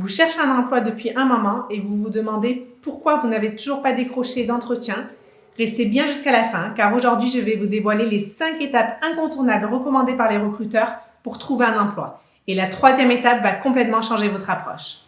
Vous cherchez un emploi depuis un moment et vous vous demandez pourquoi vous n'avez toujours pas décroché d'entretien. Restez bien jusqu'à la fin car aujourd'hui je vais vous dévoiler les 5 étapes incontournables recommandées par les recruteurs pour trouver un emploi. Et la 3e étape va complètement changer votre approche.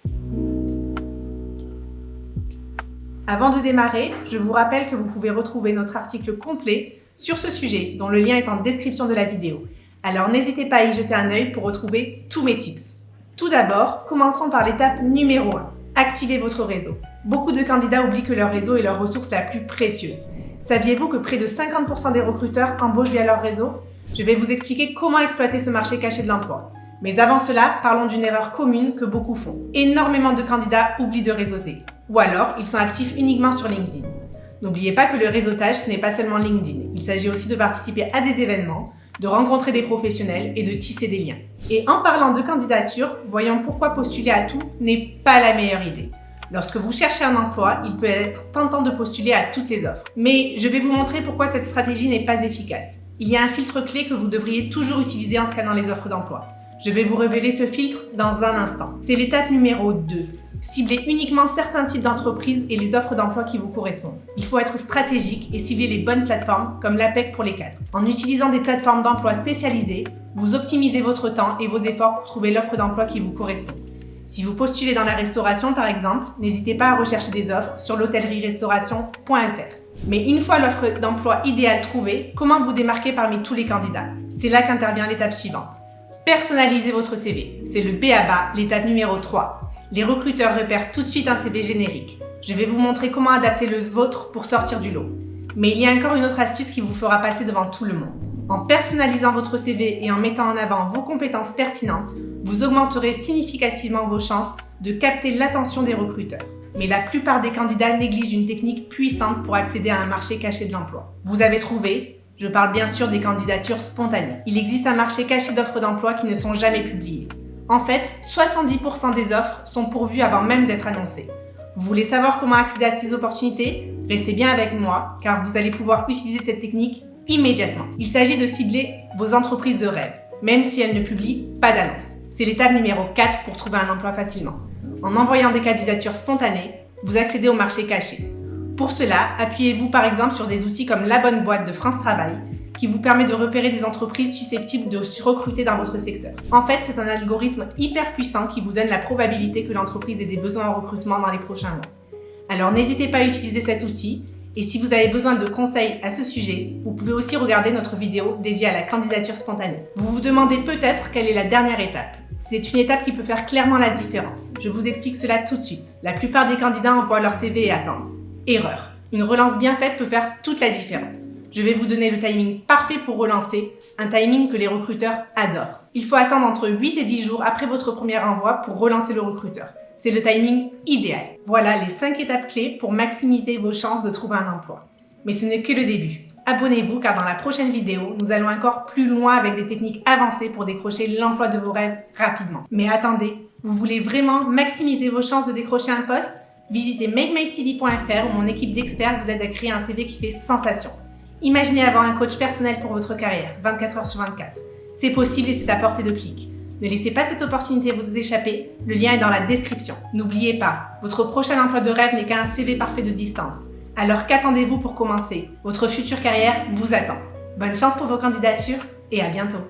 Avant de démarrer, je vous rappelle que vous pouvez retrouver notre article complet sur ce sujet dont le lien est en description de la vidéo. Alors n'hésitez pas à y jeter un œil pour retrouver tous mes tips. Tout d'abord, commençons par l'étape numéro 1. Activez votre réseau. Beaucoup de candidats oublient que leur réseau est leur ressource la plus précieuse. Saviez-vous que près de 50% des recruteurs embauchent via leur réseau? Je vais vous expliquer comment exploiter ce marché caché de l'emploi. Mais avant cela, parlons d'une erreur commune que beaucoup font. Énormément de candidats oublient de réseauter. Ou alors, ils sont actifs uniquement sur LinkedIn. N'oubliez pas que le réseautage, ce n'est pas seulement LinkedIn. Il s'agit aussi de participer à des événements, de rencontrer des professionnels et de tisser des liens. Et en parlant de candidature, voyons pourquoi postuler à tout n'est pas la meilleure idée. Lorsque vous cherchez un emploi, il peut être tentant de postuler à toutes les offres. Mais je vais vous montrer pourquoi cette stratégie n'est pas efficace. Il y a un filtre clé que vous devriez toujours utiliser en scannant les offres d'emploi. Je vais vous révéler ce filtre dans un instant. C'est l'étape numéro 2. Ciblez uniquement certains types d'entreprises et les offres d'emploi qui vous correspondent. Il faut être stratégique et cibler les bonnes plateformes comme l'APEC pour les cadres. En utilisant des plateformes d'emploi spécialisées, vous optimisez votre temps et vos efforts pour trouver l'offre d'emploi qui vous correspond. Si vous postulez dans la restauration par exemple, n'hésitez pas à rechercher des offres sur l'hôtellerie-restauration.fr. Mais une fois l'offre d'emploi idéale trouvée, comment vous démarquer parmi tous les candidats? C'est là qu'intervient l'étape suivante. Personnalisez votre CV. C'est le b.a.-ba, l'étape numéro 3. Les recruteurs repèrent tout de suite un CV générique. Je vais vous montrer comment adapter le vôtre pour sortir du lot. Mais il y a encore une autre astuce qui vous fera passer devant tout le monde. En personnalisant votre CV et en mettant en avant vos compétences pertinentes, vous augmenterez significativement vos chances de capter l'attention des recruteurs. Mais la plupart des candidats négligent une technique puissante pour accéder à un marché caché de l'emploi. Vous avez trouvé? Je parle bien sûr des candidatures spontanées. Il existe un marché caché d'offres d'emploi qui ne sont jamais publiées. En fait, 70% des offres sont pourvues avant même d'être annoncées. Vous voulez savoir comment accéder à ces opportunités? Restez bien avec moi, car vous allez pouvoir utiliser cette technique immédiatement. Il s'agit de cibler vos entreprises de rêve, même si elles ne publient pas d'annonce. C'est l'étape numéro 4 pour trouver un emploi facilement. En envoyant des candidatures spontanées, vous accédez au marché caché. Pour cela, appuyez-vous par exemple sur des outils comme La Bonne Boîte de France Travail, qui vous permet de repérer des entreprises susceptibles de se recruter dans votre secteur. En fait, c'est un algorithme hyper puissant qui vous donne la probabilité que l'entreprise ait des besoins en recrutement dans les prochains mois. Alors n'hésitez pas à utiliser cet outil et si vous avez besoin de conseils à ce sujet, vous pouvez aussi regarder notre vidéo dédiée à la candidature spontanée. Vous vous demandez peut-être quelle est la dernière étape. C'est une étape qui peut faire clairement la différence. Je vous explique cela tout de suite. La plupart des candidats envoient leur CV et attendent. Erreur. Une relance bien faite peut faire toute la différence. Je vais vous donner le timing parfait pour relancer, un timing que les recruteurs adorent. Il faut attendre entre 8 et 10 jours après votre premier envoi pour relancer le recruteur. C'est le timing idéal. Voilà les 5 étapes clés pour maximiser vos chances de trouver un emploi. Mais ce n'est que le début. Abonnez-vous car dans la prochaine vidéo, nous allons encore plus loin avec des techniques avancées pour décrocher l'emploi de vos rêves rapidement. Mais attendez, vous voulez vraiment maximiser vos chances de décrocher un poste? Visitez makemycv.fr où mon équipe d'experts vous aide à créer un CV qui fait sensation. Imaginez avoir un coach personnel pour votre carrière, 24 heures sur 24. C'est possible et c'est à portée de clic. Ne laissez pas cette opportunité vous échapper, le lien est dans la description. N'oubliez pas, votre prochain emploi de rêve n'est qu'un CV parfait de distance. Alors qu'attendez-vous pour commencer? Votre future carrière vous attend. Bonne chance pour vos candidatures et à bientôt.